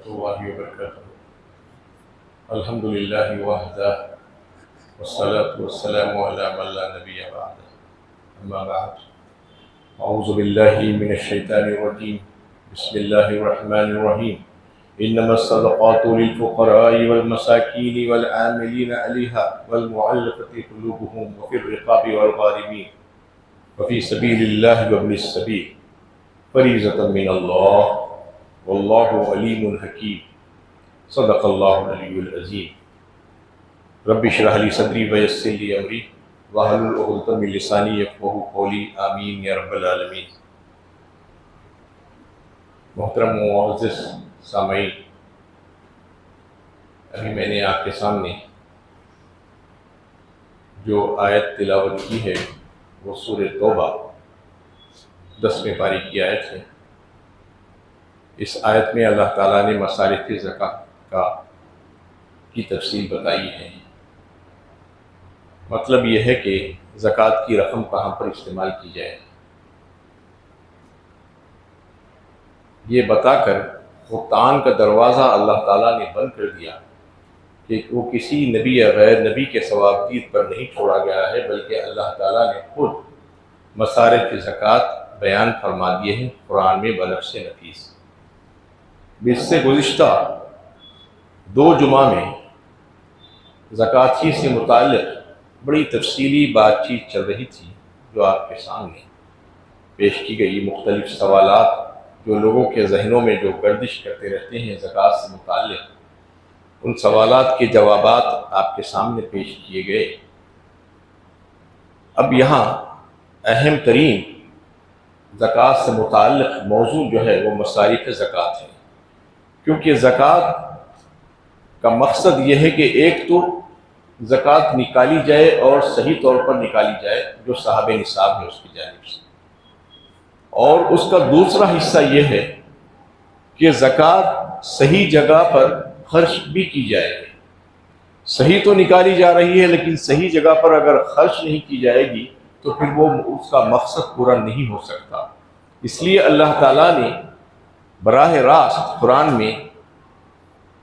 الله وبركاته. الحمد لله وحده والصلاة والسلام على من لا نبي بعده. أما بعد، أعوذ بالله من الشيطان الرجيم. بسم الله الرحمن الرحيم. إنما الصدقات للفقراء والمساكين والعاملين عليها والمعلقة قلوبهم وفي الرقاب والغارمين وفي سبيل الله وابن السبيل فریضۃ من اللہ واللہ علیم حکیم. صدق اللہ العلی العظیم. رب اشرح لی صدری ویسر لی امری واحلل عقدۃ من لسانی یفقہوا قولی. آمین یا رب العالمین. محترم و معزز سامعین، ابھی میں نے آپ کے سامنے جو آیت تلاوت کی ہے وہ سورہ توبہ 10ویں پاری کی آیت ہے. اس آیت میں اللہ تعالیٰ نے مصارف زکوٰۃ کی تفصیل بتائی ہے. مطلب یہ ہے کہ زکوٰۃ کی رقم کہاں پر استعمال کی جائے، یہ بتا کر بہتان کا دروازہ اللہ تعالیٰ نے بند کر دیا کہ وہ کسی نبی یا غیر نبی کے ثوابدید پر نہیں چھوڑا گیا ہے، بلکہ اللہ تعالیٰ نے خود مصارف زکوٰۃ بیان فرما دیے ہیں قرآن میں بنفس نفیس. اس سے گزشتہ 2 جمعہ میں زکوٰۃ ہی سے متعلق بڑی تفصیلی بات چیت چل رہی تھی جو آپ کے سامنے پیش کی گئی. مختلف سوالات جو لوگوں کے ذہنوں میں جو گردش کرتے رہتے ہیں زکوٰۃ سے متعلق، ان سوالات کے جوابات آپ کے سامنے پیش کیے گئے. اب یہاں اہم ترین زکوٰۃ سے متعلق موضوع جو ہے وہ مصارف زکوٰۃ ہے، کیونکہ زکوٰۃ کا مقصد یہ ہے کہ ایک تو زکوٰۃ نکالی جائے اور صحیح طور پر نکالی جائے جو صاحب نصاب ہے اس کی جانب سے، اور اس کا دوسرا حصہ یہ ہے کہ زکوٰۃ صحیح جگہ پر خرچ بھی کی جائے. صحیح تو نکالی جا رہی ہے لیکن صحیح جگہ پر اگر خرچ نہیں کی جائے گی تو پھر وہ اس کا مقصد پورا نہیں ہو سکتا. اس لیے اللہ تعالیٰ نے براہ راست قرآن میں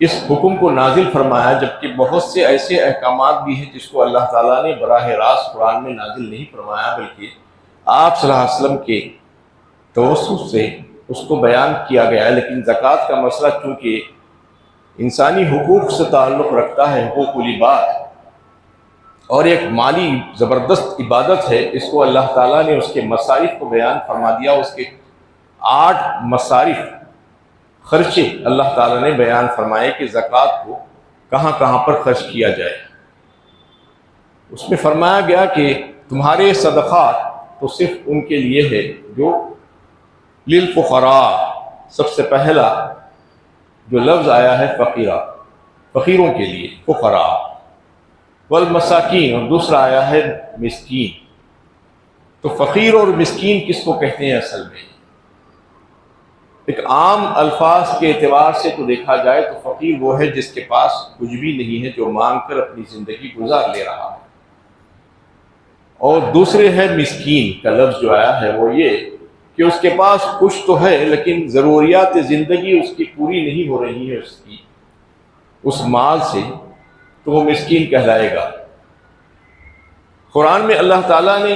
اس حکم کو نازل فرمایا، جبکہ بہت سے ایسے احکامات بھی ہیں جس کو اللہ تعالیٰ نے براہ راست قرآن میں نازل نہیں فرمایا، بلکہ آپ صلی اللہ علیہ وسلم کے توسط سے اس کو بیان کیا گیا ہے. لیکن زکوٰۃ کا مسئلہ چونکہ انسانی حقوق سے تعلق رکھتا ہے، حقوق العباد، اور ایک مالی زبردست عبادت ہے، اس کو اللہ تعالیٰ نے اس کے مصارف کو بیان فرما دیا. اس کے 8 مصارف خرچے اللہ تعالیٰ نے بیان فرمائے کہ زکوٰۃ کو کہاں کہاں پر خرچ کیا جائے. اس میں فرمایا گیا کہ تمہارے صدقات تو صرف ان کے لیے ہے جو للفقراء، سب سے پہلا جو لفظ آیا ہے فقیرہ، فقیروں کے لیے فقراء، والمساکین، اور دوسرا آیا ہے مسکین. تو فقیر اور مسکین کس کو کہتے ہیں؟ اصل میں ایک عام الفاظ کے اعتبار سے تو دیکھا جائے تو فقیر وہ ہے جس کے پاس کچھ بھی نہیں ہے، جو مانگ کر اپنی زندگی گزار لے رہا ہے. اور دوسرے ہے مسکین کا لفظ جو آیا ہے وہ یہ کہ اس کے پاس کچھ تو ہے لیکن ضروریات زندگی اس کی پوری نہیں ہو رہی ہے اس مال سے، تو وہ مسکین کہلائے گا. قرآن میں اللہ تعالیٰ نے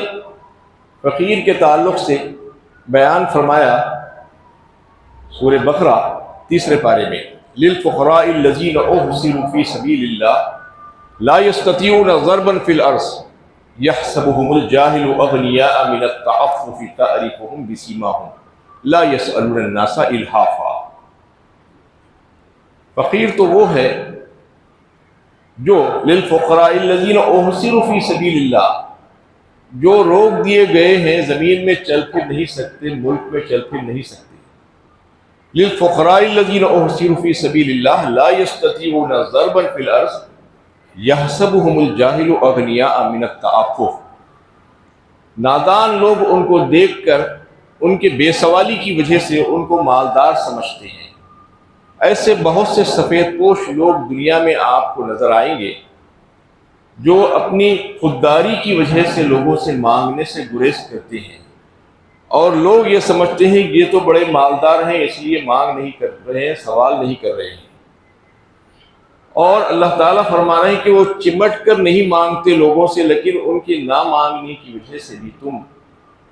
فقیر کے تعلق سے بیان فرمایا سورہ بقرہ 3 پارے میں، للفقراء الذین احصروا فی سبیل اللہ لا یستطیعون ضربا فی الارض یحسبهم الجاہل اغنیاء من التعفف تعرفهم بسیماہم لا یسألون الناس الحافا. فقیر تو وہ ہے جو للفقراء الذین احصروا فی سبیل اللہ، جو روک دیے گئے ہیں، زمین میں چل پھر نہیں سکتے، ملک میں چل پھر نہیں سکتے. للفقراء الذین احصروا فی سبیل اللہ لا یستطیعون ضربا فی الارض یحسبهم الجاہل اغنیاء من التعفف. نادان لوگ ان کو دیکھ کر ان کے بے سوالی کی وجہ سے ان کو مالدار سمجھتے ہیں. ایسے بہت سے سفید پوش لوگ دنیا میں آپ کو نظر آئیں گے جو اپنی خودداری کی وجہ سے لوگوں سے مانگنے سے گریز کرتے ہیں. اور لوگ یہ سمجھتے ہیں کہ یہ تو بڑے مالدار ہیں اس لیے مانگ نہیں کر رہے ہیں، سوال نہیں کر رہے ہیں، اور اللہ تعالیٰ فرما رہے ہیں کہ وہ چمٹ کر نہیں مانگتے لوگوں سے، لیکن ان کی نہ مانگنے کی وجہ سے بھی تم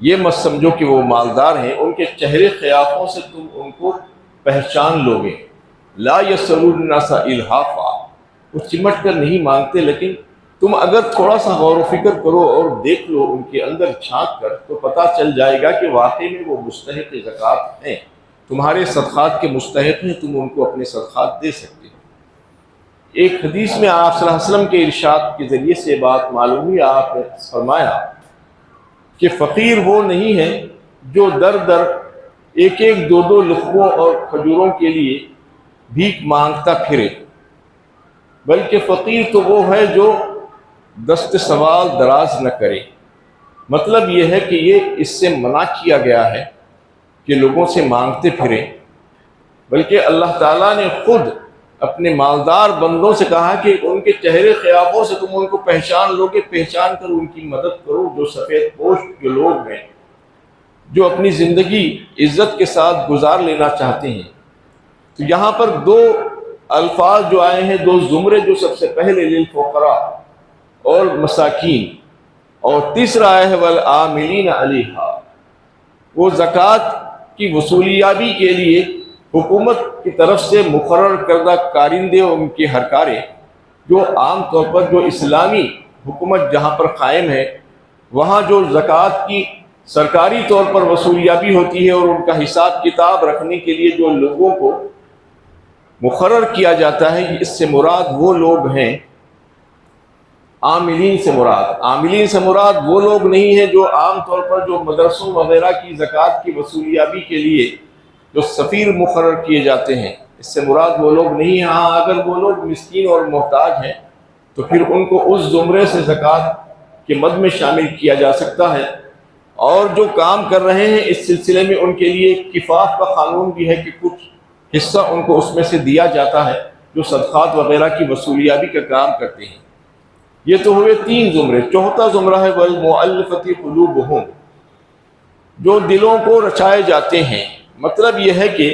یہ مت سمجھو کہ وہ مالدار ہیں، ان کے چہرے قیافوں سے تم ان کو پہچان لو گے۔ لا یسألون الناس الحافا، وہ چمٹ کر نہیں مانگتے، لیکن تم اگر تھوڑا سا غور و فکر کرو اور دیکھ لو ان کے اندر جھانک کر، تو پتہ چل جائے گا کہ واقعی میں وہ مستحق زکوٰۃ ہیں، تمہارے صدقات کے مستحق ہیں، تم ان کو اپنے صدقات دے سکتے ہو۔ ایک حدیث میں آپ صلی اللہ علیہ وسلم کے ارشاد کے ذریعے سے بات معلوم ہوئی، آپ نے فرمایا کہ فقیر وہ نہیں ہے جو در در ایک ایک دو دو لقموں اور کھجوروں کے لیے بھیک مانگتا پھرے، بلکہ فقیر تو وہ ہے جو دست سوال دراز نہ کرے۔ مطلب یہ ہے کہ یہ اس سے منع کیا گیا ہے کہ لوگوں سے مانگتے پھرے، بلکہ اللہ تعالیٰ نے خود اپنے مالدار بندوں سے کہا کہ ان کے چہرے قیافوں سے تم ان کو پہچان لو گے، پہچان کر ان کی مدد کرو، جو سفید پوش جو لوگ ہیں، جو اپنی زندگی عزت کے ساتھ گزار لینا چاہتے ہیں۔ تو یہاں پر دو الفاظ جو آئے ہیں، دو زمرے جو سب سے پہلے للفقراء اور مساکین، اور تیسرا آیا ہے والعاملین علیہا، وہ زکوٰۃ کی وصولیابی کے لیے حکومت کی طرف سے مقرر کردہ کارندے اور ان کی ہرکاریں، جو عام طور پر جو اسلامی حکومت جہاں پر قائم ہے وہاں جو زکوٰۃ کی سرکاری طور پر وصولیابی ہوتی ہے اور ان کا حساب کتاب رکھنے کے لیے جو لوگوں کو مقرر کیا جاتا ہے، اس سے مراد وہ لوگ ہیں، عاملین سے مراد وہ لوگ نہیں ہیں جو عام طور پر جو مدرسوں وغیرہ کی زکوٰۃ کی وصولیابی کے لیے جو سفیر مقرر کیے جاتے ہیں، اس سے مراد وہ لوگ نہیں ہیں۔ ہاں اگر وہ لوگ مسکین اور محتاج ہیں تو پھر ان کو اس زمرے سے زکوٰۃ کے مد میں شامل کیا جا سکتا ہے، اور جو کام کر رہے ہیں اس سلسلے میں ان کے لیے کفاف کا قانون بھی ہے کہ کچھ حصہ ان کو اس میں سے دیا جاتا ہے، جو صدقات وغیرہ کی وصولیابی کا کام کرتے ہیں۔ یہ تو ہوئے تین زمرے۔ چوتھا زمرہ ہے والمؤلفۃ قلوبہم، جو دلوں کو رچائے جاتے ہیں۔ مطلب یہ ہے کہ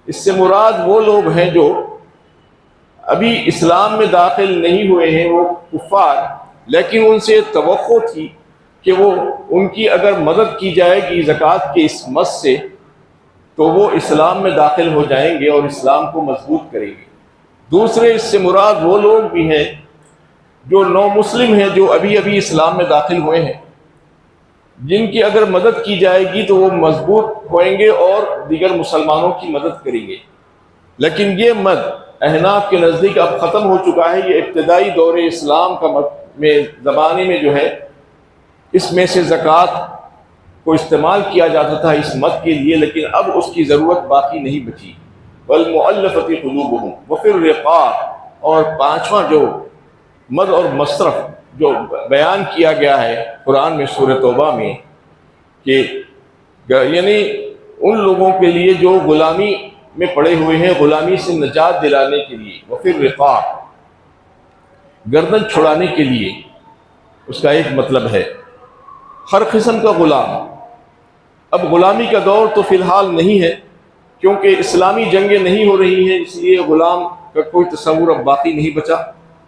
اس سے مراد وہ لوگ ہیں جو ابھی اسلام میں داخل نہیں ہوئے ہیں، وہ کفار، لیکن ان سے توقع تھی کہ وہ ان کی اگر مدد کی جائے گی زکوٰۃ کے اس مد سے تو وہ اسلام میں داخل ہو جائیں گے اور اسلام کو مضبوط کریں گے۔ دوسرے اس سے مراد وہ لوگ بھی ہیں جو نو مسلم ہیں، جو ابھی ابھی اسلام میں داخل ہوئے ہیں، جن کی اگر مدد کی جائے گی تو وہ مضبوط ہوئیں گے اور دیگر مسلمانوں کی مدد کریں گے۔ لیکن یہ مد احناف کے نزدیک اب ختم ہو چکا ہے۔ یہ ابتدائی دور اسلام کا زمانے میں جو ہے اس میں سے زکوٰۃ کو استعمال کیا جاتا تھا اس مد کے لیے، لیکن اب اس کی ضرورت باقی نہیں بچی۔ والمؤلفۃ قلوبہم وفی الرقاب، اور پانچواں جو مد اور مصرف جو بیان کیا گیا ہے قرآن میں سورہ توبہ میں، کہ یعنی ان لوگوں کے لیے جو غلامی میں پڑے ہوئے ہیں، غلامی سے نجات دلانے کے لیے، وفی الرقاب، گردن چھڑانے کے لیے، اس کا ایک مطلب ہے ہر قسم کا غلام۔ اب غلامی کا دور تو فی الحال نہیں ہے کیونکہ اسلامی جنگیں نہیں ہو رہی ہیں، اس لیے غلام کا کوئی تصور اب باقی نہیں بچا۔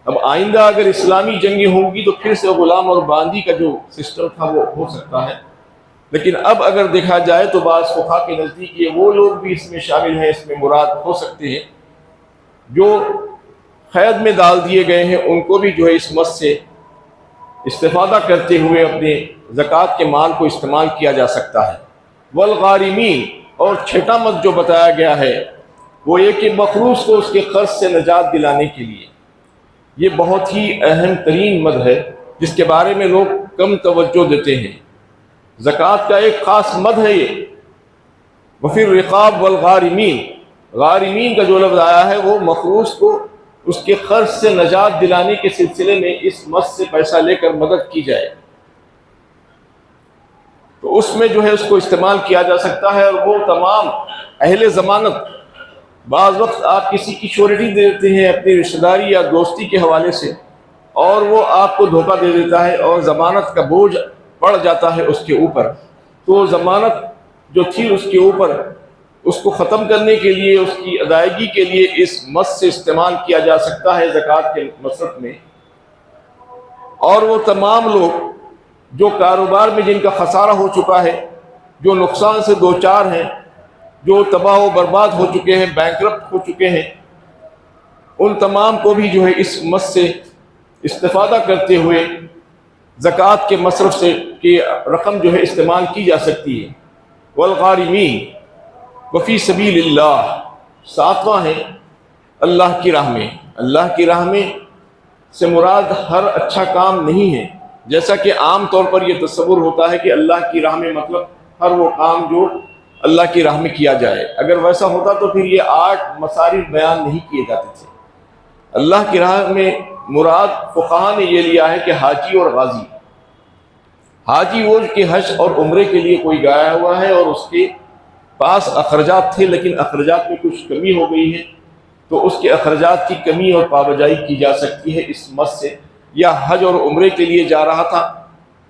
اب آئندہ اگر اسلامی جنگیں ہوں گی تو پھر سے غلام اور باندی کا جو سسٹم تھا وہ ہو سکتا ہے، لیکن اب اگر دیکھا جائے تو بعض فقہا کے نزدیک یہ وہ لوگ بھی اس میں شامل ہیں، اس میں مراد ہو سکتے ہیں جو قید میں ڈال دیے گئے ہیں، ان کو بھی جو ہے اس مد سے استفادہ کرتے ہوئے اپنے زکوٰۃ کے مال کو استعمال کیا جا سکتا ہے۔ والغارمین، اور چھٹا مد جو بتایا گیا ہے وہ یہ کہ مخروص کو اس کے قرض سے نجات دلانے کے لیے، یہ بہت ہی اہم ترین مد ہے جس کے بارے میں لوگ کم توجہ دیتے ہیں۔ زکوٰۃ کا ایک خاص مد ہے یہ، وفی الرقاب والغارمین، غارمین کا جو لفظ آیا ہے وہ مخروص کو اس کے قرض سے نجات دلانے کے سلسلے میں اس مد سے پیسہ لے کر مدد کی جائے تو اس میں جو ہے اس کو استعمال کیا جا سکتا ہے۔ اور وہ تمام اہل ضمانت، بعض وقت آپ کسی کی شورٹی دے دیتے ہیں اپنی رشتہ داری یا دوستی کے حوالے سے، اور وہ آپ کو دھوکہ دے دیتا ہے اور ضمانت کا بوجھ پڑ جاتا ہے اس کے اوپر، تو ضمانت جو تھی اس کے اوپر، اس کو ختم کرنے کے لیے، اس کی ادائیگی کے لیے اس مد سے استعمال کیا جا سکتا ہے زکوٰۃ کے مصرف میں۔ اور وہ تمام لوگ جو کاروبار میں جن کا خسارہ ہو چکا ہے، جو نقصان سے دوچار ہیں، جو تباہ و برباد ہو چکے ہیں، بینکرپٹ ہو چکے ہیں، ان تمام کو بھی جو ہے اس مد سے استفادہ کرتے ہوئے زکوٰۃ کے مصرف سے کی رقم جو ہے استعمال کی جا سکتی ہے۔ والغارمین وفی سبیل اللہ، ساتواں ہے اللہ کی راہ میں۔ اللہ کی راہ میں سے مراد ہر اچھا کام نہیں ہے، جیسا کہ عام طور پر یہ تصور ہوتا ہے کہ اللہ کی راہ میں مطلب ہر وہ کام جو اللہ کی راہ میں کیا جائے۔ اگر ویسا ہوتا تو پھر یہ 8 مصارف بیان نہیں کیے جاتے تھے۔ اللہ کی راہ میں مراد فقہاء نے یہ لیا ہے کہ حاجی اور غازی۔ حاجی وہ کہ حج اور عمرے کے لیے کوئی گیا ہوا ہے اور اس کے پاس اخراجات تھے، لیکن اخراجات میں کچھ کمی ہو گئی ہے، تو اس کے اخراجات کی کمی اور پابجائی کی جا سکتی ہے اس مد سے۔ یا حج اور عمرے کے لیے جا رہا تھا،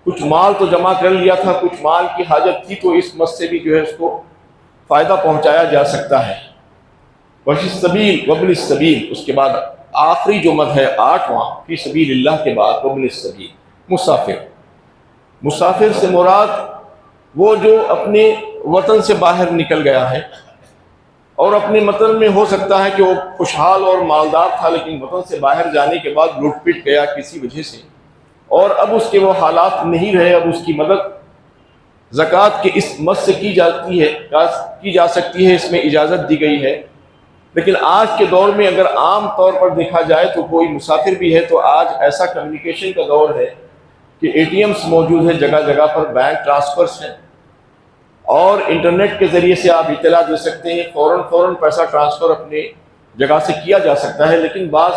کچھ مال تو جمع کر لیا تھا، کچھ مال کی حاجت تھی، تو اس مد سے بھی جو ہے اس کو فائدہ پہنچایا جا سکتا ہے۔ وفی السبیل وابن السبیل، اس کے بعد آخری جو مد ہے 8واں فی سبیل اللہ کے بعد وابن السبیل، مسافر۔ مسافر سے مراد وہ جو اپنے وطن سے باہر نکل گیا ہے، اور اپنے وطن میں ہو سکتا ہے کہ وہ خوشحال اور مالدار تھا، لیکن وطن سے باہر جانے کے بعد لٹ پٹ گیا کسی وجہ سے، اور اب اس کے وہ حالات نہیں رہے، اب اس کی مدد زکوٰۃ کے اس مد سے کی جا سکتی ہے، اس میں اجازت دی گئی ہے۔ لیکن آج کے دور میں اگر عام طور پر دیکھا جائے تو کوئی مسافر بھی ہے تو آج ایسا کمیونیکیشن کا دور ہے کہ ATMs موجود ہیں جگہ جگہ پر، بینک ٹرانسفرز ہیں، اور انٹرنیٹ کے ذریعے سے آپ اطلاع دے سکتے ہیں، فوراً پیسہ ٹرانسفر اپنے جگہ سے کیا جا سکتا ہے، لیکن بعض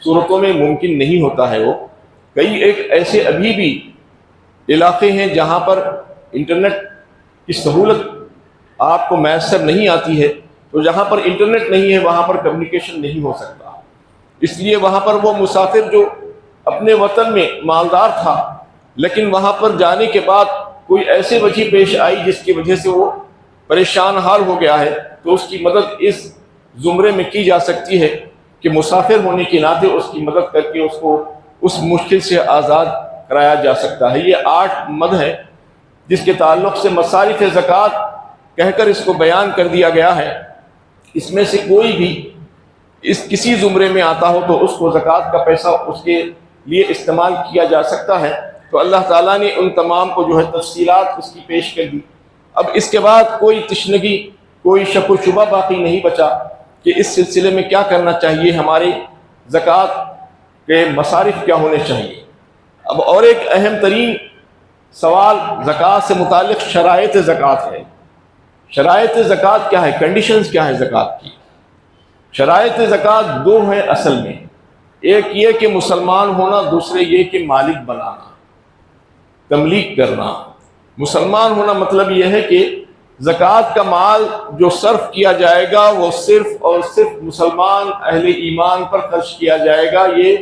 صورتوں میں ممکن نہیں ہوتا ہے۔ وہ کئی ایسے ابھی بھی علاقے ہیں جہاں پر انٹرنیٹ کی سہولت آپ کو میسر نہیں آتی ہے، تو جہاں پر انٹرنیٹ نہیں ہے وہاں پر کمیونیکیشن نہیں ہو سکتا، اس لیے وہاں پر وہ مسافر جو اپنے وطن میں مالدار تھا، لیکن وہاں پر جانے کے بعد کوئی ایسے وجہ پیش آئی جس کی وجہ سے وہ پریشان حال ہو گیا ہے، تو اس کی مدد اس زمرے میں کی جا سکتی ہے کہ مسافر ہونے کے ناطے اس کی مدد کر کے اس کو اس مشکل سے آزاد کرایا جا سکتا ہے۔ یہ 8 مد ہے جس کے تعلق سے مصارف زکوٰۃ کہہ کر اس کو بیان کر دیا گیا ہے۔ اس میں سے کوئی بھی کسی زمرے میں آتا ہو تو اس کو زکوٰۃ کا پیسہ اس کے لیے استعمال کیا جا سکتا ہے۔ تو اللہ تعالیٰ نے ان تمام کو جو ہے تفصیلات اس کی پیش کر دی۔ اب اس کے بعد کوئی تشنگی، کوئی شک و شبہ باقی نہیں بچا کہ اس سلسلے میں کیا کرنا چاہیے، ہمارے زکوٰۃ کے مصارف کیا ہونے چاہیے۔ اب اور ایک اہم ترین سوال زکوٰۃ سے متعلق شرائط زکوٰۃ ہے۔ شرائط زکوٰۃ کیا ہے، کنڈیشنز کیا ہے زکوٰۃ کی؟ شرائط زکوٰۃ 2 ہیں اصل میں، ایک یہ کہ مسلمان ہونا، دوسرے یہ کہ مالک بنانا، تملیک کرنا۔ مسلمان ہونا مطلب یہ ہے کہ زکوٰۃ کا مال جو صرف کیا جائے گا وہ صرف اور صرف مسلمان اہل ایمان پر خرچ کیا جائے گا، یہ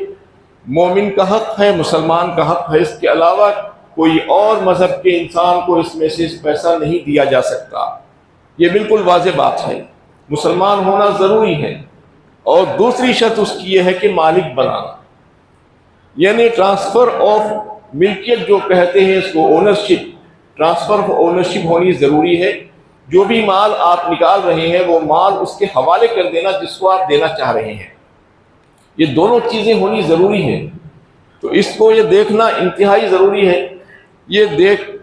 مومن کا حق ہے، مسلمان کا حق ہے، اس کے علاوہ کوئی اور مذہب کے انسان کو اس میں سے پیسہ نہیں دیا جا سکتا۔ یہ بالکل واضح بات ہے، مسلمان ہونا ضروری ہے۔ اور دوسری شرط اس کی یہ ہے کہ مالک بنانا، یعنی ٹرانسفر آف ملکیت جو کہتے ہیں اس کو، اونرشپ، ٹرانسفر آف اونرشپ ہونی ضروری ہے۔ جو بھی مال آپ نکال رہے ہیں وہ مال اس کے حوالے کر دینا جس کو آپ دینا چاہ رہے ہیں، یہ دونوں چیزیں ہونی ضروری ہیں۔ تو اس کو یہ دیکھنا انتہائی ضروری ہے۔ یہ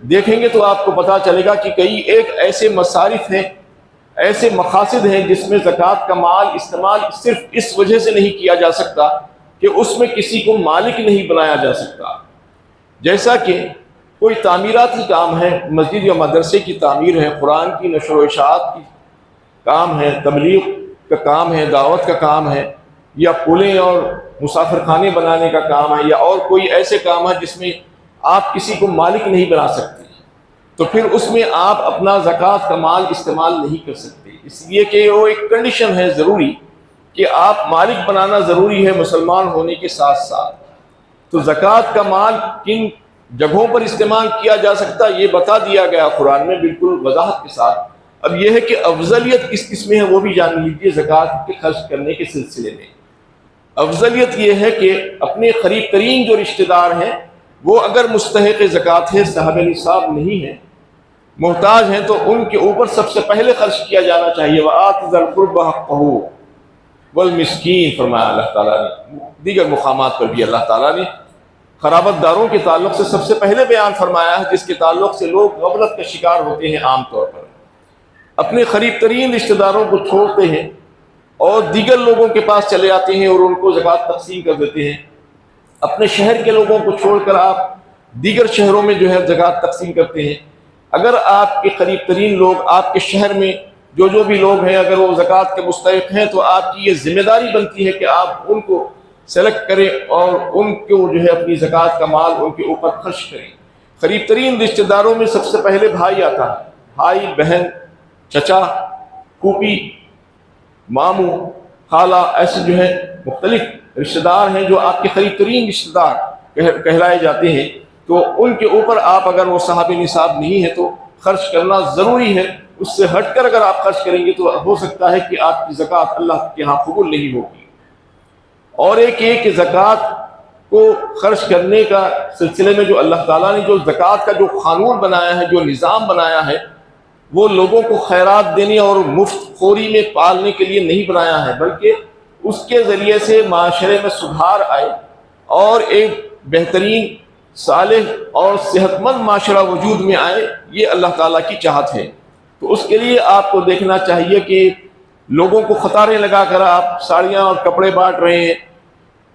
دیکھیں گے تو آپ کو پتہ چلے گا کہ کئی ایسے مصارف ہیں، ایسے مقاصد ہیں جس میں زکوٰۃ کا مال استعمال صرف اس وجہ سے نہیں کیا جا سکتا کہ اس میں کسی کو مالک نہیں بنایا جا سکتا۔ جیسا کہ کوئی تعمیراتی کام ہے، مسجد یا مدرسے کی تعمیر ہے، قرآن کی نشر و اشاعت کی کام ہے، تبلیغ کا کام ہے، دعوت کا کام ہے، یا پلیں اور مسافر خانے بنانے کا کام ہے، یا اور کوئی ایسے کام ہے جس میں آپ کسی کو مالک نہیں بنا سکتے، تو پھر اس میں آپ اپنا زکوٰۃ کا مال استعمال نہیں کر سکتے، اس لیے کہ وہ ایک کنڈیشن ہے ضروری کہ آپ مالک بنانا ضروری ہے مسلمان ہونے کے ساتھ ساتھ۔ تو زکوٰۃ کا مال کن جگہوں پر استعمال کیا جا سکتا یہ بتا دیا گیا قرآن میں بالکل وضاحت کے ساتھ۔ اب یہ ہے کہ افضلیت کس قسم ہے وہ بھی جان لیجیے زکوٰۃ کے خرچ کرنے کے سلسلے میں۔ افضلیت یہ ہے کہ اپنے قریب ترین جو رشتہ دار ہیں وہ اگر مستحق زکوٰۃ ہے، صاحب نصاب نہیں ہے، محتاج ہیں، تو ان کے اوپر سب سے پہلے خرچ کیا جانا چاہیے۔ وَآتِ ذَا الْقُرْبَىٰ حَقَّهُ وَالْمِسْكِينَ فرمایا اللہ تعالیٰ نے۔ دیگر مقامات پر بھی اللہ تعالیٰ نے قرابت داروں کے تعلق سے سب سے پہلے بیان فرمایا ہے، جس کے تعلق سے لوگ غفلت کا شکار ہوتے ہیں، عام طور پر اپنے قریب ترین رشتہ داروں کو چھوڑتے ہیں اور دیگر لوگوں کے پاس چلے آتے ہیں اور ان کو زکوٰۃ تقسیم کر دیتے ہیں۔ اپنے شہر کے لوگوں کو چھوڑ کر آپ دیگر شہروں میں جو ہے زکوٰۃ تقسیم کرتے ہیں۔ اگر آپ کے قریب ترین لوگ آپ کے شہر میں جو بھی لوگ ہیں اگر وہ زکوٰۃ کے مستحق ہیں تو آپ کی یہ ذمہ داری بنتی ہے کہ آپ ان کو سلیکٹ کریں اور ان کو جو ہے اپنی زکوٰۃ کا مال ان کے اوپر خرچ کریں۔ قریب ترین رشتہ داروں میں سب سے پہلے بھائی آتا ہے، بھائی، بہن، چچا، پھوپھی، ماموں، خالہ، ایسے جو ہے مختلف رشتہ دار ہیں جو آپ کے قریب ترین رشتہ دار کہلائے جاتے ہیں۔ تو ان کے اوپر آپ اگر وہ صاحب نصاب نہیں ہے تو خرچ کرنا ضروری ہے۔ اس سے ہٹ کر اگر آپ خرچ کریں گے تو ہو سکتا ہے کہ آپ کی زکوٰۃ اللہ کے ہاں قبول نہیں ہوگی۔ اور ایک یہ کہ زکوٰۃ کو خرچ کرنے کا سلسلے میں جو اللہ تعالیٰ نے جو زکوٰۃ کا جو قانون بنایا ہے، جو نظام بنایا ہے، وہ لوگوں کو خیرات دینے اور مفت خوری میں پالنے کے لیے نہیں بنایا ہے، بلکہ اس کے ذریعے سے معاشرے میں سدھار آئے اور ایک بہترین، صالح اور صحت مند معاشرہ وجود میں آئے، یہ اللہ تعالیٰ کی چاہت ہے۔ تو اس کے لیے آپ کو دیکھنا چاہیے کہ لوگوں کو قطاریں لگا کر آپ ساڑیاں اور کپڑے بانٹ رہے ہیں،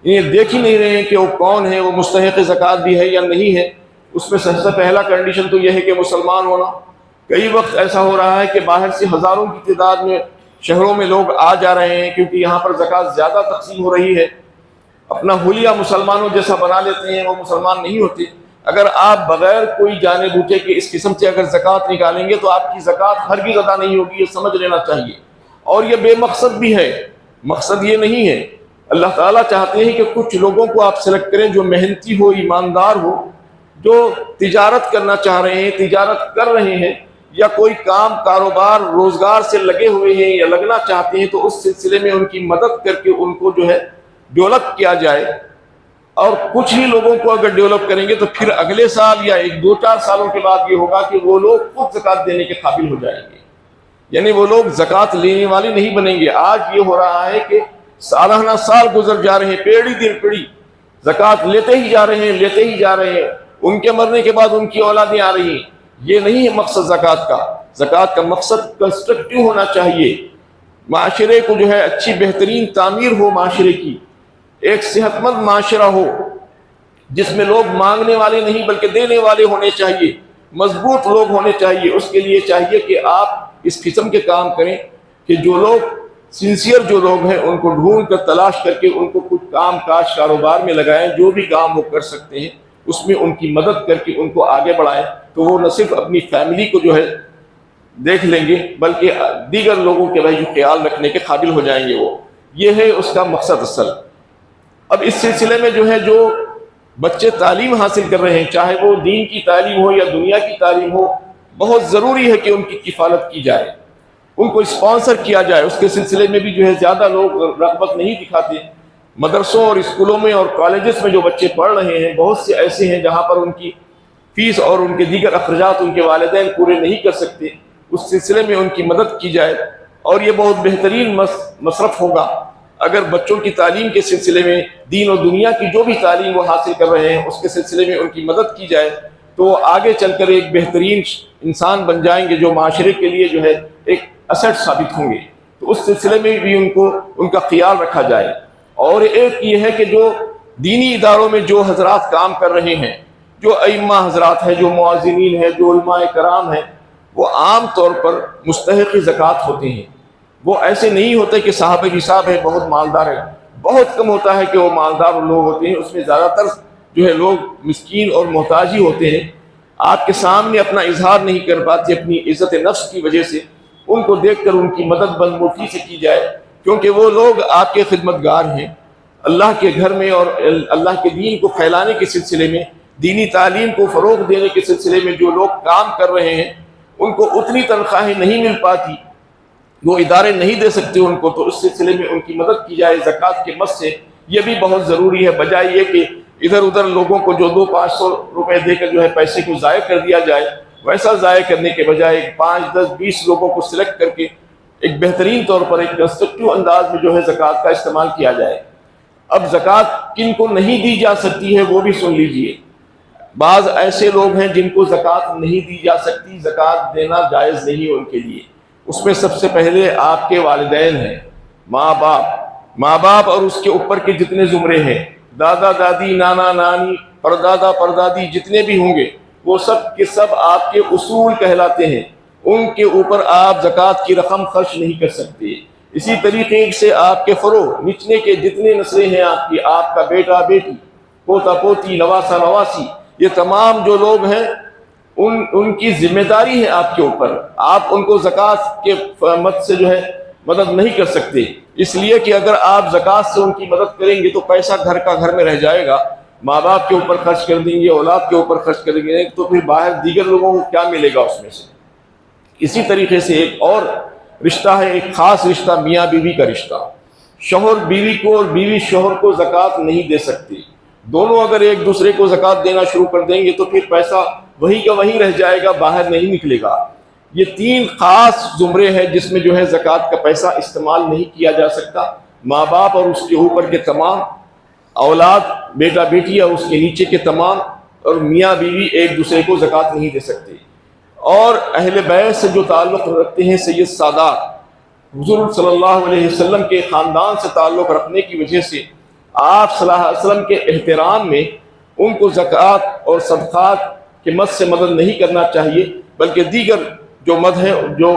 انہیں دیکھ ہی نہیں رہے ہیں کہ وہ کون ہے، وہ مستحق زکوٰۃ بھی ہے یا نہیں ہے۔ اس میں سب سے پہلا کنڈیشن تو یہ ہے کہ مسلمان ہونا۔ کئی وقت ایسا ہو رہا ہے کہ باہر سے ہزاروں کی تعداد میں شہروں میں لوگ آ جا رہے ہیں کیونکہ یہاں پر زکوٰۃ زیادہ تقسیم ہو رہی ہے، اپنا حلیہ مسلمانوں جیسا بنا لیتے ہیں، وہ مسلمان نہیں ہوتے۔ اگر آپ بغیر کوئی جانے بوجھے کہ اس قسم سے اگر زکوٰۃ نکالیں گے تو آپ کی زکوٰۃ ہرگز ادا نہیں ہوگی، یہ سمجھ لینا چاہیے۔ اور یہ بے مقصد بھی ہے، مقصد یہ نہیں ہے۔ اللہ تعالیٰ چاہتے ہیں کہ کچھ لوگوں کو آپ سلیکٹ کریں جو محنتی ہو، ایماندار ہو، جو تجارت کرنا چاہ رہے ہیں، تجارت کر رہے ہیں، یا کوئی کام، کاروبار، روزگار سے لگے ہوئے ہیں یا لگنا چاہتے ہیں، تو اس سلسلے میں ان کی مدد کر کے ان کو جو ہے ڈیولپ کیا جائے۔ اور کچھ ہی لوگوں کو اگر ڈیولپ کریں گے تو پھر اگلے سال یا 1-2-4 سالوں کے بعد یہ ہوگا کہ وہ لوگ خود زکوٰۃ دینے کے قابل ہو جائیں گے، یعنی وہ لوگ زکوٰۃ لینے والے نہیں بنیں گے۔ آج یہ ہو رہا ہے کہ سالانہ سال گزر جا رہے ہیں، پیڑھی در پیڑھی زکوٰۃ لیتے ہی جا رہے ہیں، لیتے ہی جا رہے ہیں، ان کے مرنے کے بعد ان کی اولادیں آ رہی ہیں۔ یہ نہیں ہے مقصد زکوٰۃ کا۔ زکوٰۃ کا مقصد کنسٹرکٹیو ہونا چاہیے، معاشرے کو جو ہے اچھی بہترین تعمیر ہو، معاشرے کی ایک صحت مند معاشرہ ہو جس میں لوگ مانگنے والے نہیں بلکہ دینے والے ہونے چاہیے، مضبوط لوگ ہونے چاہیے۔ اس کے لیے چاہیے کہ آپ اس قسم کے کام کریں کہ جو لوگ سنسیئر جو لوگ ہیں ان کو ڈھونڈ کر تلاش کر کے ان کو کچھ کام کاج کاروبار میں لگائیں، جو بھی کام وہ کر سکتے ہیں اس میں ان کی مدد کر کے ان کو آگے بڑھائیں، تو وہ نہ صرف اپنی فیملی کو جو ہے دیکھ لیں گے بلکہ دیگر لوگوں کے بھی خیال رکھنے کے قابل ہو جائیں گے۔ وہ یہ ہے اس کا مقصد اصل۔ اب اس سلسلے میں جو ہے جو بچے تعلیم حاصل کر رہے ہیں، چاہے وہ دین کی تعلیم ہو یا دنیا کی تعلیم ہو، بہت ضروری ہے کہ ان کی کفالت کی جائے، ان کو اسپانسر کیا جائے۔ اس کے سلسلے میں بھی جو ہے زیادہ لوگ رغبت نہیں دکھاتے۔ مدرسوں اور اسکولوں میں اور کالجز میں جو بچے پڑھ رہے ہیں، بہت سے ایسے ہیں جہاں پر ان کی فیس اور ان کے دیگر اخراجات ان کے والدین پورے نہیں کر سکتے۔ اس سلسلے میں ان کی مدد کی جائے، اور یہ بہت بہترین مصرف ہوگا اگر بچوں کی تعلیم کے سلسلے میں دین اور دنیا کی جو بھی تعلیم وہ حاصل کر رہے ہیں اس کے سلسلے میں ان کی مدد کی جائے، تو وہ آگے چل کر ایک بہترین انسان بن جائیں گے جو معاشرے کے لیے جو ہے ایک اسٹ ثابت ہوں گے۔ تو اس سلسلے میں بھی ان کا خیال رکھا جائے۔ اور ایک یہ ہے کہ جو دینی اداروں میں جو حضرات کام کر رہے ہیں، جو ائمہ حضرات ہیں، جو مؤذنین ہیں، جو علماء کرام ہیں، وہ عام طور پر مستحق زکوٰۃ ہوتے ہیں۔ وہ ایسے نہیں ہوتے کہ صاحب نصاب ہے، بہت مالدار ہے، بہت کم ہوتا ہے کہ وہ مالدار لوگ ہوتے ہیں۔ اس میں زیادہ تر جو ہے لوگ مسکین اور محتاج ہی ہوتے ہیں، آپ کے سامنے اپنا اظہار نہیں کر پاتے اپنی عزت نفس کی وجہ سے۔ ان کو دیکھ کر ان کی مدد بند موٹی سے کی جائے، کیونکہ وہ لوگ آپ کے خدمتگار ہیں۔ اللہ کے گھر میں اور اللہ کے دین کو پھیلانے کے سلسلے میں دینی تعلیم کو فروغ دینے کے سلسلے میں جو لوگ کام کر رہے ہیں ان کو اتنی تنخواہیں نہیں مل پاتی، وہ ادارے نہیں دے سکتے ان کو، تو اس سلسلے میں ان کی مدد کی جائے زکوٰۃ کے مد سے، یہ بھی بہت ضروری ہے، بجائے یہ کہ ادھر ادھر لوگوں کو جو 200-500 روپے دے کر جو ہے پیسے کو ضائع کر دیا جائے، ویسا ضائع کرنے کے بجائے 5، 10، 20 لوگوں کو سلیکٹ کر کے ایک بہترین طور پر ایک کنسٹرکٹیو انداز میں جو ہے زکوٰۃ کا استعمال کیا جائے۔ اب زکوٰۃ کن کو نہیں دی جا سکتی ہے وہ بھی سن لیجئے۔ بعض ایسے لوگ ہیں جن کو زکوٰۃ نہیں دی جا سکتی، زکوٰۃ دینا جائز نہیں ان کے لیے۔ اس میں سب سے پہلے آپ کے والدین ہیں، ماں باپ اور اس کے اوپر کے جتنے زمرے ہیں، دادا دادی، نانا نانی، پردادا پردادی، جتنے بھی ہوں گے وہ سب کے سب آپ کے اصول کہلاتے ہیں، ان کے اوپر آپ زکوٰۃ کی رقم خرچ نہیں کر سکتے۔ اسی طریقے سے آپ کے فرو نچلے کے جتنے نسلیں ہیں آپ کا بیٹا بیٹی، پوتا پوتی، نواسا نواسی، یہ تمام جو لوگ ہیں ان کی ذمہ داری ہے آپ کے اوپر، آپ ان کو زکوٰۃ کے مد سے جو ہے مدد نہیں کر سکتے، اس لیے کہ اگر آپ زکوٰۃ سے ان کی مدد کریں گے تو پیسہ گھر کا گھر میں رہ جائے گا، ماں باپ کے اوپر خرچ کر دیں گے، اولاد کے اوپر خرچ کر دیں گے، تو پھر باہر دیگر لوگوں کو کیا ملے گا اس میں سے۔ اسی طریقے سے ایک اور رشتہ ہے، ایک خاص رشتہ میاں بیوی کا رشتہ، شوہر بیوی کو اور بیوی شوہر کو زکوٰۃ نہیں دے سکتی، دونوں اگر ایک دوسرے کو زکوٰۃ دینا شروع کر دیں گے تو پھر پیسہ وہی کا وہی رہ جائے گا، باہر نہیں نکلے گا۔ یہ 3 خاص زمرے ہیں جس میں جو ہے زکوٰۃ کا پیسہ استعمال نہیں کیا جا سکتا، ماں باپ اور اس کے اوپر کے تمام، اولاد بیٹا بیٹی اور اس کے نیچے کے تمام، اور میاں بیوی ایک دوسرے کو زکوٰۃ نہیں دے سکتے۔ اور اہل بیت سے جو تعلق رکھتے ہیں سید سادات، حضور صلی اللہ علیہ وسلم کے خاندان سے تعلق رکھنے کی وجہ سے آپ صلی اللہ علیہ وسلم کے احترام میں ان کو زکوٰۃ اور صدقات کے مد سے مدد نہیں کرنا چاہیے، بلکہ دیگر جو مد ہے، جو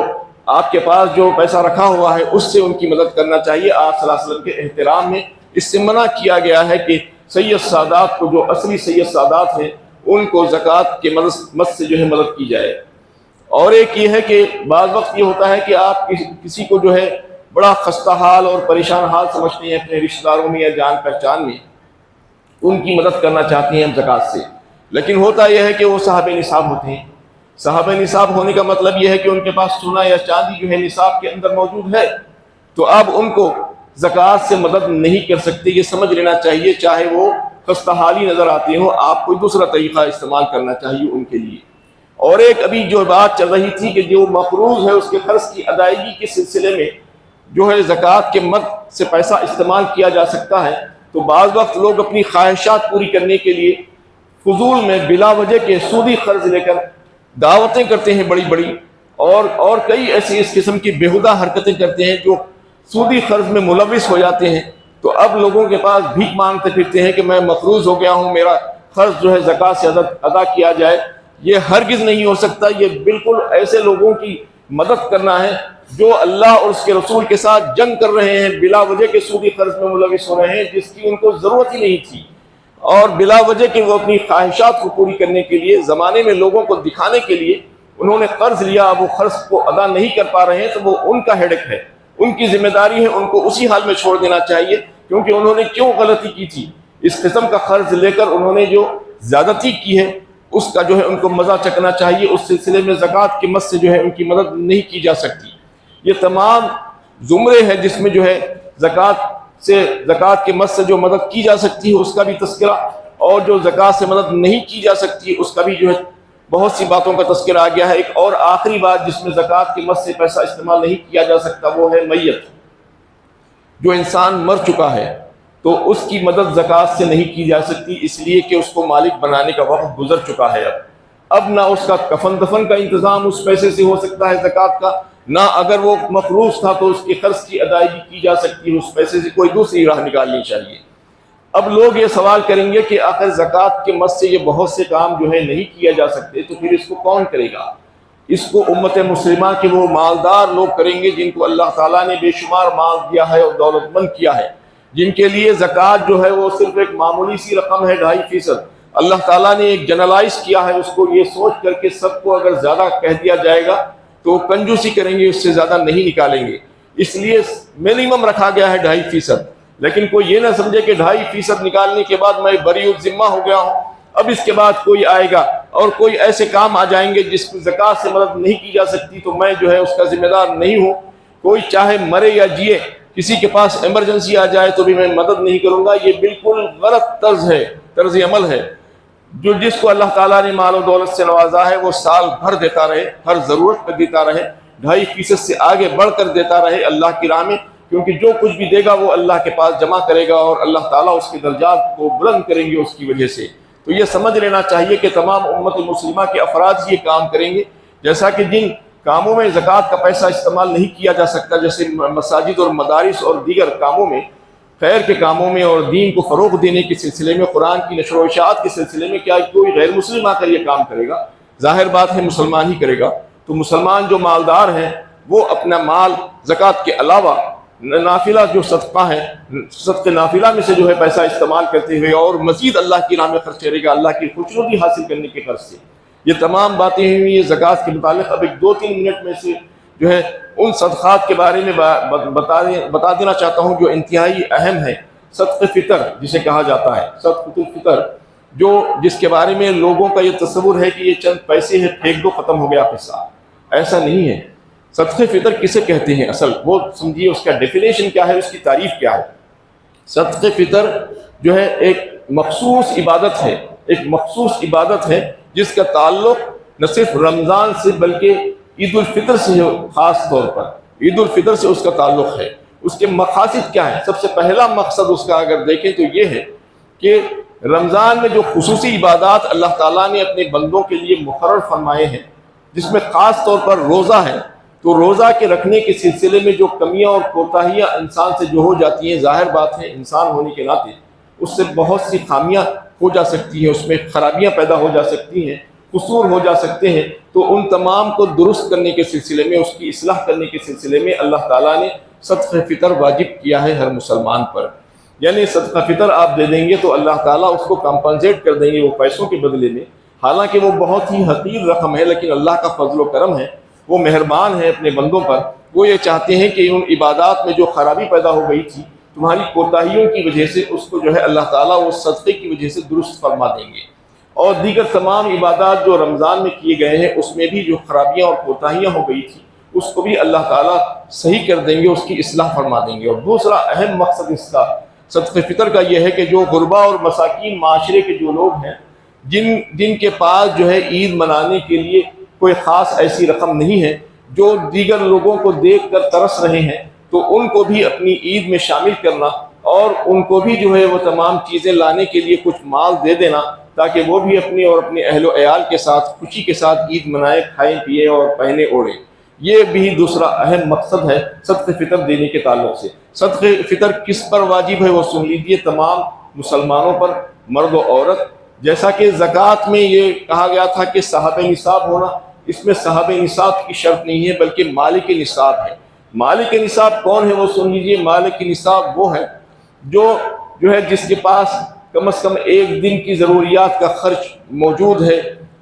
آپ کے پاس جو پیسہ رکھا ہوا ہے اس سے ان کی مدد کرنا چاہیے۔ آپ صلی اللہ علیہ وسلم کے احترام میں اس سے منع کیا گیا ہے کہ سید سادات کو، جو اصلی سید سادات ہیں، ان کو زکوٰۃ کے مد سے جو ہے مدد کی جائے۔ اور ایک یہ ہے کہ بعض وقت یہ ہوتا ہے کہ آپ کسی کو جو ہے بڑا خستہ حال اور پریشان حال سمجھتے ہیں اپنے رشتہ داروں میں یا جان پہچان میں، ان کی مدد کرنا چاہتے ہیں ہم زکوٰۃ سے، لیکن ہوتا یہ ہے کہ وہ صاحب نصاب ہوتے ہیں۔ صاحب نصاب ہونے کا مطلب یہ ہے کہ ان کے پاس سونا یا چاندی جو ہے نصاب کے اندر موجود ہے، تو اب ان کو زکوٰۃ سے مدد نہیں کر سکتے، یہ سمجھ لینا چاہیے، چاہے وہ خستہ حالی نظر آتے ہوں، آپ کوئی دوسرا طریقہ استعمال کرنا چاہیے ان کے لیے۔ اور ایک ابھی جو بات چل رہی تھی کہ جو مقروض ہے اس کے قرض کی ادائیگی کے سلسلے میں جو ہے زکوٰۃ کے مد سے پیسہ استعمال کیا جا سکتا ہے، تو بعض وقت لوگ اپنی خواہشات پوری کرنے کے لیے فضول میں بلا وجہ کے سودی قرض لے کر دعوتیں کرتے ہیں بڑی بڑی، اور کئی ایسی اس قسم کی بیہودہ حرکتیں کرتے ہیں جو سودی قرض میں ملوث ہو جاتے ہیں۔ تو اب لوگوں کے پاس بھیک مانگتے پھرتے ہیں کہ میں مقروض ہو گیا ہوں، میرا قرض جو ہے زکوٰۃ سے ادا کیا جائے۔ یہ ہرگز نہیں ہو سکتا، یہ بالکل ایسے لوگوں کی مدد کرنا ہے جو اللہ اور اس کے رسول کے ساتھ جنگ کر رہے ہیں، بلا وجہ کے سودی قرض میں ملوث ہو رہے ہیں جس کی ان کو ضرورت ہی نہیں تھی، اور بلا وجہ کہ وہ اپنی خواہشات کو پوری کرنے کے لیے زمانے میں لوگوں کو دکھانے کے لیے انہوں نے قرض لیا، وہ قرض کو ادا نہیں کر پا رہے ہیں، تو وہ ان کا ہیڈک ہے، ان کی ذمہ داری ہے، ان کو اسی حال میں چھوڑ دینا چاہیے، کیونکہ انہوں نے کیوں غلطی کی تھی، اس قسم کا قرض لے کر انہوں نے جو زیادتی کی ہے اس کا جو ہے ان کو مزہ چکنا چاہیے۔ اس سلسلے میں زکوٰۃ کے مد سے جو ہے ان کی مدد نہیں کی جا سکتی۔ یہ تمام زمرے ہیں جس میں جو ہے زکوٰۃ کے مد سے جو مدد کی جا سکتی ہے اس کا بھی تذکرہ، اور جو زکوٰۃ سے مدد نہیں کی جا سکتی اس کا بھی جو ہے بہت سی باتوں کا تذکرہ آ گیا ہے۔ ایک اور آخری بات جس میں زکوٰۃ کے مد سے پیسہ استعمال نہیں کیا جا سکتا وہ ہے میت، جو انسان مر چکا ہے تو اس کی مدد زکوٰۃ سے نہیں کی جا سکتی، اس لیے کہ اس کو مالک بنانے کا وقت گزر چکا ہے۔ اب نہ اس کا کفن دفن کا انتظام اس پیسے سے ہو سکتا ہے زکوٰۃ کا، نہ اگر وہ مقروض تھا تو اس کے قرض کی ادائیگی کی جا سکتی ہے، اس پیسے سے کوئی دوسری راہ نکالنی چاہیے۔ اب لوگ یہ سوال کریں گے کہ آخر زکوٰۃ کے مد سے یہ بہت سے کام جو ہے نہیں کیا جا سکتے، تو پھر اس کو کون کرے گا؟ اس کو امت مسلمہ کے وہ مالدار لوگ کریں گے جن کو اللہ تعالیٰ نے بے شمار مال دیا ہے اور دولت مند کیا ہے، جن کے لیے زکوٰۃ جو ہے وہ صرف ایک معمولی سی رقم ہے، 2.5%۔ اللہ تعالیٰ نے ایک جنرلائز کیا ہے اس کو، یہ سوچ کر کہ سب کو اگر زیادہ کہہ دیا جائے گا تو وہ کنجوسی کریں گے، اس سے زیادہ نہیں نکالیں گے، اس لیے منیمم رکھا گیا ہے 2.5%۔ لیکن کوئی یہ نہ سمجھے کہ 2.5% نکالنے کے بعد میں بری الذمہ ہو گیا ہوں، اب اس کے بعد کوئی آئے گا اور کوئی ایسے کام آ جائیں گے جس کو زکوٰۃ سے مدد نہیں کی جا سکتی تو میں جو ہے اس کا ذمہ دار نہیں ہوں. کوئی چاہے مرے یا جیے، کسی کے پاس ایمرجنسی آ جائے تو بھی میں مدد نہیں کروں گا. یہ بالکل غلط طرز عمل ہے. جس کو اللہ تعالیٰ نے مال و دولت سے نوازا ہے وہ سال بھر دیتا رہے، ہر ضرورت پہ دیتا رہے، 2.5% سے آگے بڑھ کر دیتا رہے اللہ کی راہ میں، کیونکہ جو کچھ بھی دے گا وہ اللہ کے پاس جمع کرے گا اور اللہ تعالیٰ اس کے درجات کو بلند کریں گے اس کی وجہ سے. تو یہ سمجھ لینا چاہیے کہ تمام امت مسلمہ کے افراد یہ کام کریں گے. جیسا کہ جن کاموں میں زکوٰۃ کا پیسہ استعمال نہیں کیا جا سکتا، جیسے مساجد اور مدارس اور دیگر کاموں میں، خیر کے کاموں میں اور دین کو فروغ دینے کے سلسلے میں، قرآن کی نشر و اشاعت کے سلسلے میں، کیا کوئی غیر مسلم آ کر یہ کام کرے گا؟ ظاہر بات ہے مسلمان ہی کرے گا. تو مسلمان جو مالدار ہیں وہ اپنا مال زکوٰۃ کے علاوہ نافلہ جو صدقہ ہے، صدقہ نافلہ میں سے جو ہے پیسہ استعمال کرتے ہوئے اور مزید اللہ کی راہ میں خرچ کرے گا، اللہ کی خوشنودی حاصل کرنے کے غرض سے. یہ تمام باتیں ہوئی یہ زکوٰۃ کے متعلق. اب ایک 2-3 منٹ میں سے جو ہے ان صدقات کے بارے میں بتا دینا چاہتا ہوں جو انتہائی اہم ہے. صدقہ فطر جسے کہا جاتا ہے، صدقہ الفطر، جس کے بارے میں لوگوں کا یہ تصور ہے کہ یہ چند پیسے ہیں، پھینک دو ختم ہو گیا پیسہ. ایسا نہیں ہے. صدقہ فطر کسے کہتے ہیں اصل وہ سمجھیے، اس کا ڈیفینیشن کیا ہے، اس کی تعریف کیا ہے. صدقہ فطر جو ہے ایک مخصوص عبادت ہے، ایک مخصوص عبادت ہے جس کا تعلق نہ صرف رمضان سے بلکہ عید الفطر سے ہے. خاص طور پر عید الفطر سے اس کا تعلق ہے. اس کے مقاصد کیا ہیں؟ سب سے پہلا مقصد اس کا اگر دیکھیں تو یہ ہے کہ رمضان میں جو خصوصی عبادات اللہ تعالیٰ نے اپنے بندوں کے لیے مقرر فرمائے ہیں، جس میں خاص طور پر روزہ ہے، تو روزہ کے رکھنے کے سلسلے میں جو کمیاں اور کوتاہیاں انسان سے جو ہو جاتی ہیں، ظاہر بات ہے انسان ہونے کے ناطے اس سے بہت سی خامیاں ہو جا سکتی ہیں، اس میں خرابیاں پیدا ہو جا سکتی ہیں، قصور ہو جا سکتے ہیں. تو ان تمام کو درست کرنے کے سلسلے میں، اس کی اصلاح کرنے کے سلسلے میں اللہ تعالیٰ نے صدقہ فطر واجب کیا ہے ہر مسلمان پر. یعنی صدقہ فطر آپ دے دیں گے تو اللہ تعالیٰ اس کو کمپنسیٹ کر دیں گے وہ پیسوں کے بدلے میں. حالانکہ وہ بہت ہی حقیر رقم ہے، لیکن اللہ کا فضل و کرم ہے، وہ مہربان ہے اپنے بندوں پر. وہ یہ چاہتے ہیں کہ ان عبادات میں جو خرابی پیدا ہو گئی تھی تمہاری کوتاہیوں کی وجہ سے، اس کو جو ہے اللہ تعالیٰ وہ صدقے کی وجہ سے درست فرما دیں گے. اور دیگر تمام عبادات جو رمضان میں کیے گئے ہیں اس میں بھی جو خرابیاں اور کوتاہیاں ہو گئی تھی اس کو بھی اللہ تعالیٰ صحیح کر دیں گے، اس کی اصلاح فرما دیں گے. اور دوسرا اہم مقصد اس کا صدقہ فطر کا یہ ہے کہ جو غربا اور مساکین معاشرے کے جو لوگ ہیں، جن کے پاس جو ہے عید منانے کے لیے کوئی خاص ایسی رقم نہیں ہے، جو دیگر لوگوں کو دیکھ کر ترس رہے ہیں، تو ان کو بھی اپنی عید میں شامل کرنا اور ان کو بھی جو ہے وہ تمام چیزیں لانے کے لیے کچھ مال دے دینا، تاکہ وہ بھی اپنی اور اپنے اہل و عیال کے ساتھ خوشی کے ساتھ عید منائیں، کھائیں پیئیں اور پہنے اوڑھیں. یہ بھی دوسرا اہم مقصد ہے صدقہ فطر دینے کے تعلق سے. صدقہ فطر کس پر واجب ہے وہ سن لیجیے، تمام مسلمانوں پر، مرد و عورت. جیسا کہ زکوٰۃ میں یہ کہا گیا تھا کہ صاحب نصاب ہونا، اس میں صاحب نصاب کی شرط نہیں ہے بلکہ مالک نصاب ہے. مالک نصاب کون ہے وہ سن لیجیے. مالک نصاب وہ ہے جو ہے جس کے پاس کم از کم ایک دن کی ضروریات کا خرچ موجود ہے،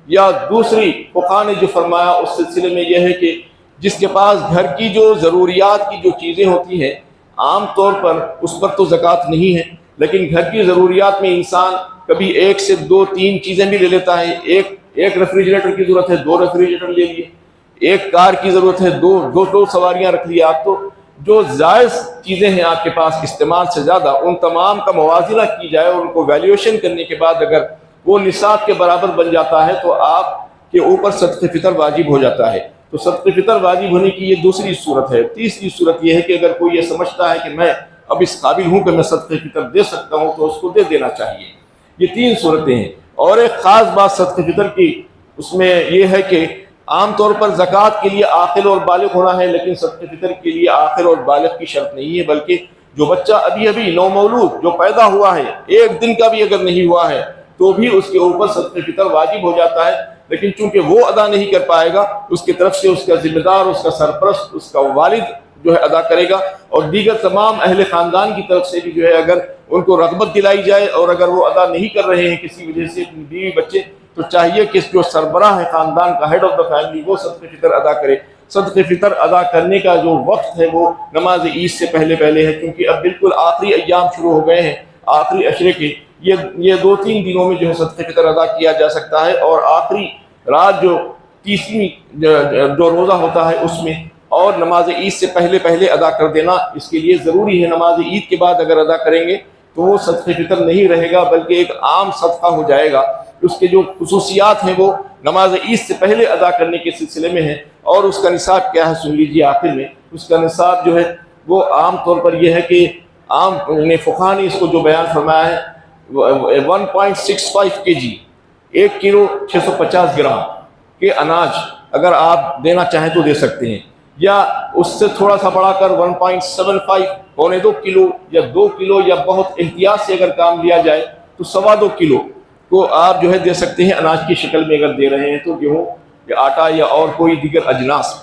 یا دوسری فقہاء نے جو فرمایا اس سلسلے میں یہ ہے کہ جس کے پاس گھر کی جو ضروریات کی جو چیزیں ہوتی ہیں، عام طور پر اس پر تو زکوٰۃ نہیں ہے، لیکن گھر کی ضروریات میں انسان کبھی 1 سے 2-3 چیزیں بھی لے لیتا ہے. ایک ریفریجریٹر کی ضرورت ہے 2 ریفریجریٹر لے لیے، ایک کار کی ضرورت ہے 2 سواریاں رکھ لی آپ. تو جو جائز چیزیں ہیں آپ کے پاس استعمال سے زیادہ، ان تمام کا موازنہ کی جائے اور ان کو ویلیویشن کرنے کے بعد اگر وہ نصاب کے برابر بن جاتا ہے تو آپ کے اوپر صدقہ فطر واجب ہو جاتا ہے. تو صدقہ فطر واجب ہونے کی یہ دوسری صورت ہے. تیسری صورت یہ ہے کہ اگر کوئی یہ سمجھتا ہے کہ میں اب اس قابل ہوں کہ میں صدقہ فطر دے سکتا ہوں تو اس کو دے دینا چاہیے. یہ 3 صورتیں ہیں. اور ایک خاص بات صدقہ فطر کی اس میں یہ ہے کہ عام طور پر زکوٰۃ کے لیے عاقل اور بالغ ہونا ہے، لیکن صدقہ فطر کے لیے عاقل اور بالغ کی شرط نہیں ہے، بلکہ جو بچہ ابھی نومولود جو پیدا ہوا ہے، 1 دن کا بھی اگر نہیں ہوا ہے تو بھی اس کے اوپر صدقہ فطر واجب ہو جاتا ہے. لیکن چونکہ وہ ادا نہیں کر پائے گا، اس کی طرف سے اس کا ذمہ دار، اس کا سرپرست، اس کا والد جو ہے ادا کرے گا. اور دیگر تمام اہل خاندان کی طرف سے بھی جو ہے اگر ان کو رغبت دلائی جائے اور اگر وہ ادا نہیں کر رہے ہیں کسی وجہ سے، اپنی بیوی بچے، تو چاہیے کہ جو سربراہ ہے خاندان کا، ہیڈ آف دا فیملی، وہ صدقہ فطر ادا کرے. صدقہ فطر ادا کرنے کا جو وقت ہے وہ نماز عید سے پہلے ہے، کیونکہ اب بالکل آخری ایام شروع ہو گئے ہیں. آخری عشرے کے یہ 2-3 دنوں میں جو ہے صدقہ فطر ادا کیا جا سکتا ہے، اور آخری رات جو 30ویں جو روزہ ہوتا ہے اس میں، اور نماز عید سے پہلے ادا کر دینا اس کے لیے ضروری ہے۔ نماز عید کے بعد اگر ادا کریں گے تو وہ صدقہ فطر نہیں رہے گا، بلکہ ایک عام صدقہ ہو جائے گا۔ اس کے جو خصوصیات ہیں وہ نماز عید سے پہلے ادا کرنے کے سلسلے میں ہیں، اور اس کا نصاب کیا ہے سن لیجیے آخر میں۔ اس کا نصاب جو ہے وہ عام طور پر یہ ہے کہ عام فقہا نے اس کو جو بیان فرمایا ہے 1.65 kg، 1 کلو 650 گرام کے اناج اگر آپ دینا چاہیں تو دے سکتے ہیں، یا اس سے تھوڑا سا بڑھا کر 1.75 2 کلو یا 2 کلو، یا بہت احتیاط سے اگر کام لیا جائے تو 2.25 کلو کو آپ جو ہے دے سکتے ہیں اناج کی شکل میں اگر دے رہے ہیں تو، گیہوں یا آٹا یا اور کوئی دیگر اجناس،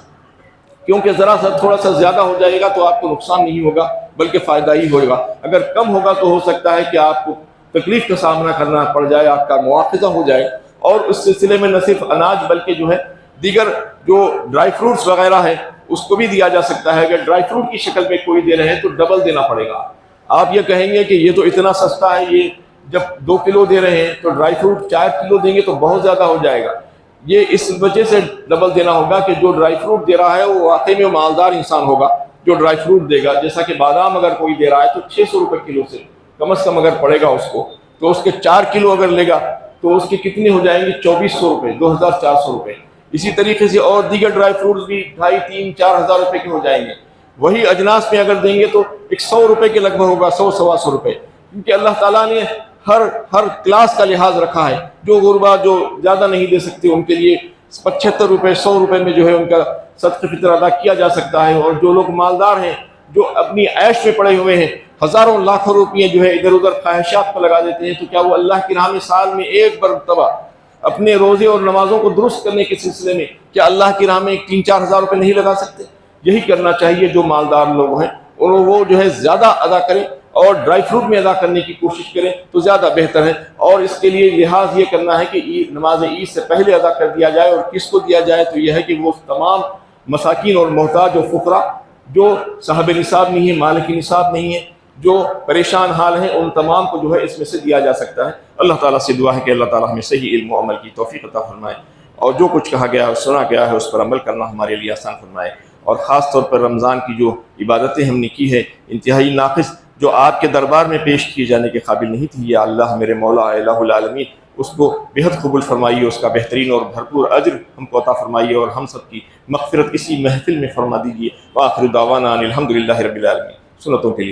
کیونکہ ذرا سا تھوڑا سا زیادہ ہو جائے گا تو آپ کو نقصان نہیں ہوگا بلکہ فائدہ ہی ہوگا۔ اگر کم ہوگا تو ہو سکتا ہے کہ آپ کو تکلیف کا سامنا کرنا پڑ جائے، آپ کا مواخذہ ہو جائے۔ اور اس سلسلے میں نہ صرف اناج بلکہ جو ہے دیگر جو ڈرائی فروٹس وغیرہ ہے اس کو بھی دیا جا سکتا ہے۔ اگر ڈرائی فروٹ کی شکل میں کوئی دے رہے ہیں تو ڈبل دینا پڑے گا۔ آپ یہ کہیں گے کہ یہ تو اتنا سستا ہے، یہ جب 2 کلو دے رہے ہیں تو ڈرائی فروٹ 4 کلو دیں گے تو بہت زیادہ ہو جائے گا۔ یہ اس وجہ سے ڈبل دینا ہوگا کہ جو ڈرائی فروٹ دے رہا ہے وہ واقعی میں مالدار انسان ہوگا جو ڈرائی فروٹ دے گا۔ جیسا کہ بادام اگر کوئی دے رہا ہے تو 600 روپے کلو سے کم از کم اگر پڑے گا اس کو، تو اس کے 4 کلو اگر لے گا تو اس کے کتنے ہو جائیں گے؟ 2400 روپے، 2400 روپے۔ اسی طریقے سے اور دیگر ڈرائی فروٹس بھی 2500-3 ہزار روپے کے ہو جائیں گے۔ وہی اجناس میں اگر دیں گے تو 100 روپے کے لگ بھگ ہوگا، 100-125 روپے، کیونکہ اللہ تعالیٰ نے ہر کلاس کا لحاظ رکھا ہے۔ جو غربا جو زیادہ نہیں دے سکتے ان کے لیے 75 روپے 100 روپے میں جو ہے ان کا صدقہ فطر ادا کیا جا سکتا ہے۔ اور جو لوگ مالدار ہیں، جو اپنی عیش میں پڑے ہوئے ہیں، ہزاروں لاکھوں روپیے جو ہے ادھر ادھر خواہشات پر لگا دیتے ہیں، تو کیا وہ اللہ کی راہ میں سال میں ایک مرتبہ اپنے روزے اور نمازوں کو درست کرنے کے سلسلے میں کیا اللہ کی راہ میں 3-4 ہزار روپے نہیں لگا سکتے؟ یہی کرنا چاہیے جو مالدار لوگ ہیں، اور وہ جو ہے زیادہ ادا کریں اور ڈرائی فروٹ میں ادا کرنے کی کوشش کریں تو زیادہ بہتر ہے۔ اور اس کے لیے لحاظ یہ کرنا ہے کہ نماز عید سے پہلے ادا کر دیا جائے، اور کس کو دیا جائے تو یہ ہے کہ وہ تمام مساکین اور محتاج اور فقراء جو صاحب نصاب نہیں ہیں، مالک نصاب نہیں ہیں، جو پریشان حال ہیں، ان تمام کو جو ہے اس میں سے دیا جا سکتا ہے۔ اللہ تعالیٰ سے دعا ہے کہ اللہ تعالیٰ ہمیں صحیح علم و عمل کی توفیق عطا فرمائے، اور جو کچھ کہا گیا ہے سنا گیا ہے اس پر عمل کرنا ہمارے لیے آسان فرمائے۔ اور خاص طور پر رمضان کی جو عبادتیں ہم نے کی ہے انتہائی ناقص، جو آپ کے دربار میں پیش کیے جانے کے قابل نہیں تھی، یا اللہ میرے مولا الہ العالمین اس کو بہت قبول فرمائیے، اس کا بہترین اور بھرپور اجر ہم کو عطا فرمائیے، اور ہم سب کی مغفرت اسی محفل میں فرما دیجیے۔ وآخر دعوانا ان الحمد للہ رب العالمین۔ سنتوں کے لیے